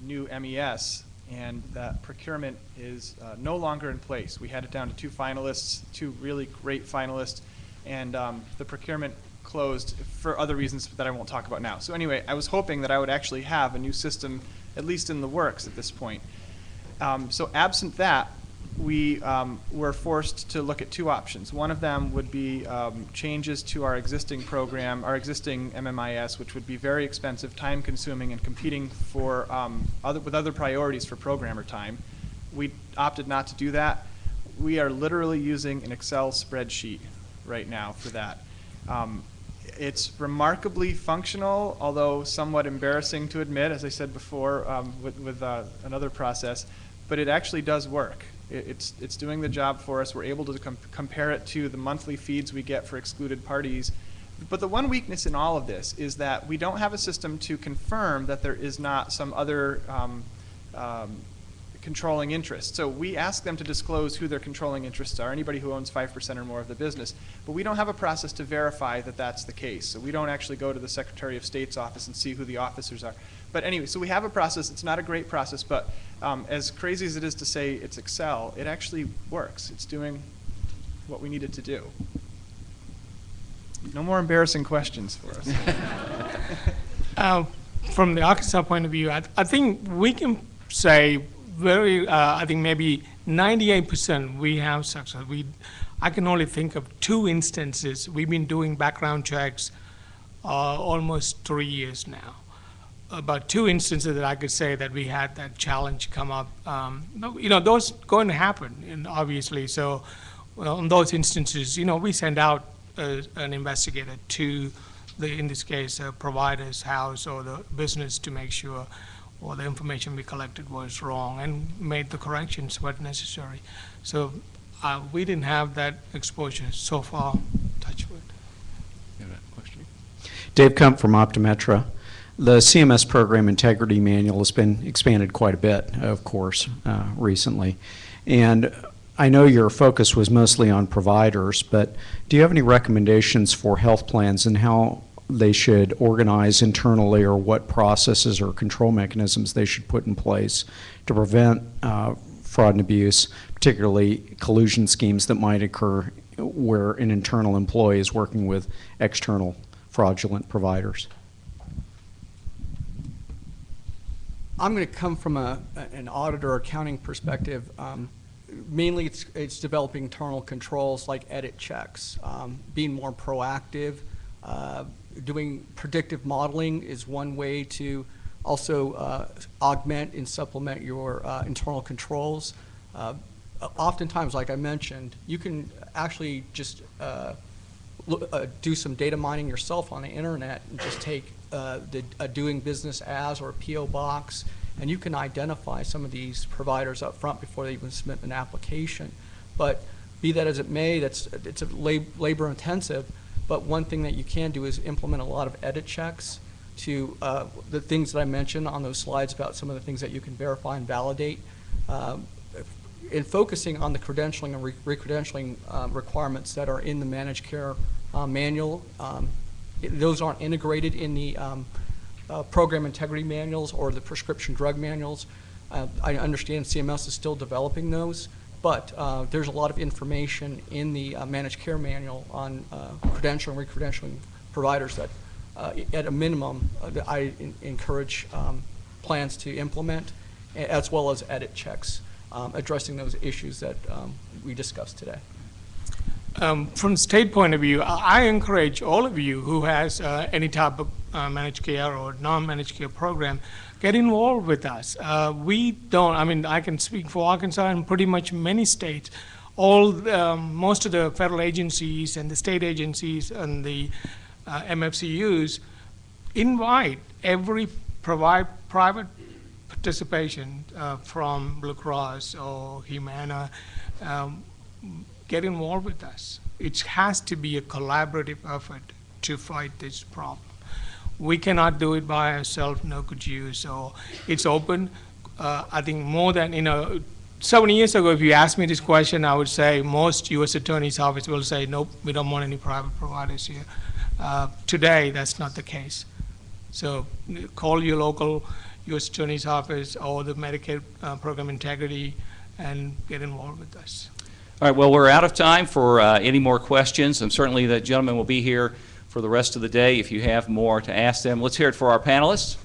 new MES, and that procurement is no longer in place. We had it down to 2 finalists, 2 really great finalists, and the procurement closed for other reasons that I won't talk about now. So anyway, I was hoping that I would actually have a new system at least in the works at this point. So absent that, we were forced to look at 2 options. One of them would be changes to our existing program, our existing MMIS, which would be very expensive, time-consuming, and competing for with other priorities for programmer time. We opted not to do that. We are literally using an Excel spreadsheet right now for that. It's remarkably functional, although somewhat embarrassing to admit, as I said before, with another process. but it actually does work. It's doing the job for us. We're able to compare it to the monthly feeds we get for excluded parties. But the one weakness in all of this is that we don't have a system to confirm that there is not some other controlling interest. So we ask them to disclose who their controlling interests are, anybody who owns 5% or more of the business. But we don't have a process to verify that that's the case. So we don't actually go to the Secretary of State's office and see who the officers are. But anyway, so we have a process. It's not a great process, but as crazy as it is to say it's Excel, it actually works. It's doing what we need it to do. No more embarrassing questions for us. From the Arkansas point of view, I think we can say I think maybe 98% we have success. I can only think of 2 instances. We've been doing background checks almost 3 years now. About 2 instances that I could say that we had that challenge come up. Those going to happen, and obviously. So, in those instances, we send out an investigator to in this case, a provider's house or the business to make sure all the information we collected was wrong and made the corrections what necessary. So we didn't have that exposure so far, touch wood. You have a question? Dave Kump from Optometra. The CMS Program Integrity Manual has been expanded quite a bit, of course, recently. And I know your focus was mostly on providers, but do you have any recommendations for health plans and how they should organize internally, or what processes or control mechanisms they should put in place to prevent fraud and abuse, particularly collusion schemes that might occur where an internal employee is working with external fraudulent providers? I'm going to come from an auditor accounting perspective. Mainly it's developing internal controls like edit checks, being more proactive. Doing predictive modeling is one way to also augment and supplement your internal controls. Oftentimes, like I mentioned, you can actually just do some data mining yourself on the internet and just take a doing business as or a P.O. box, and you can identify some of these providers up front before they even submit an application. But be that as it may, it's a labor intensive. But one thing that you can do is implement a lot of edit checks to the things that I mentioned on those slides about some of the things that you can verify and validate. In focusing on the credentialing and re-credentialing requirements that are in the managed care manual, those aren't integrated in the program integrity manuals or the prescription drug manuals. I understand CMS is still developing those. But there's a lot of information in the managed care manual on credentialing and re-credentialing providers that, at a minimum, I encourage plans to implement, as well as edit checks, addressing those issues that we discussed today. From the state point of view, I encourage all of you who has any type of managed care or non-managed care program, get involved with us. We don't, I can speak for Arkansas and pretty much many states. Most of the federal agencies and the state agencies and the MFCUs invite every private participation from Blue Cross or Humana. Get involved with us. It has to be a collaborative effort to fight this problem. We cannot do it by ourselves, no could you. So it's open. I think more than, 7 years ago, if you asked me this question, I would say most U.S. Attorney's Office will say, nope, we don't want any private providers here. Today, that's not the case. So call your local U.S. Attorney's Office or the Medicaid Program Integrity and get involved with us. All right, well, we're out of time for any more questions, and certainly the gentleman will be here for the rest of the day if you have more to ask them. Let's hear it for our panelists.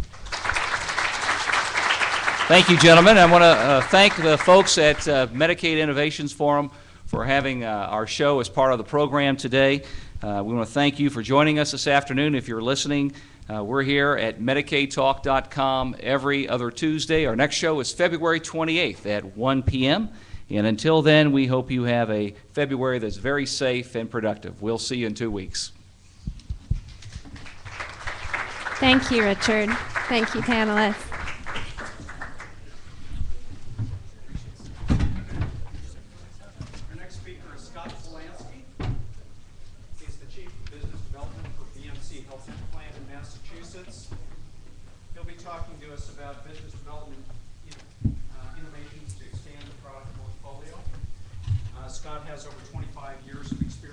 Thank you, gentlemen. I want to thank the folks at Medicaid Innovations Forum for having our show as part of the program today. We want to thank you for joining us this afternoon. If you're listening, we're here at MedicaidTalk.com every other Tuesday. Our next show is February 28th at 1 p.m. And until then, we hope you have a February that's very safe and productive. We'll see you in 2 weeks. Thank you, Richard. Thank you, panelists. Scott has over 25 years of experience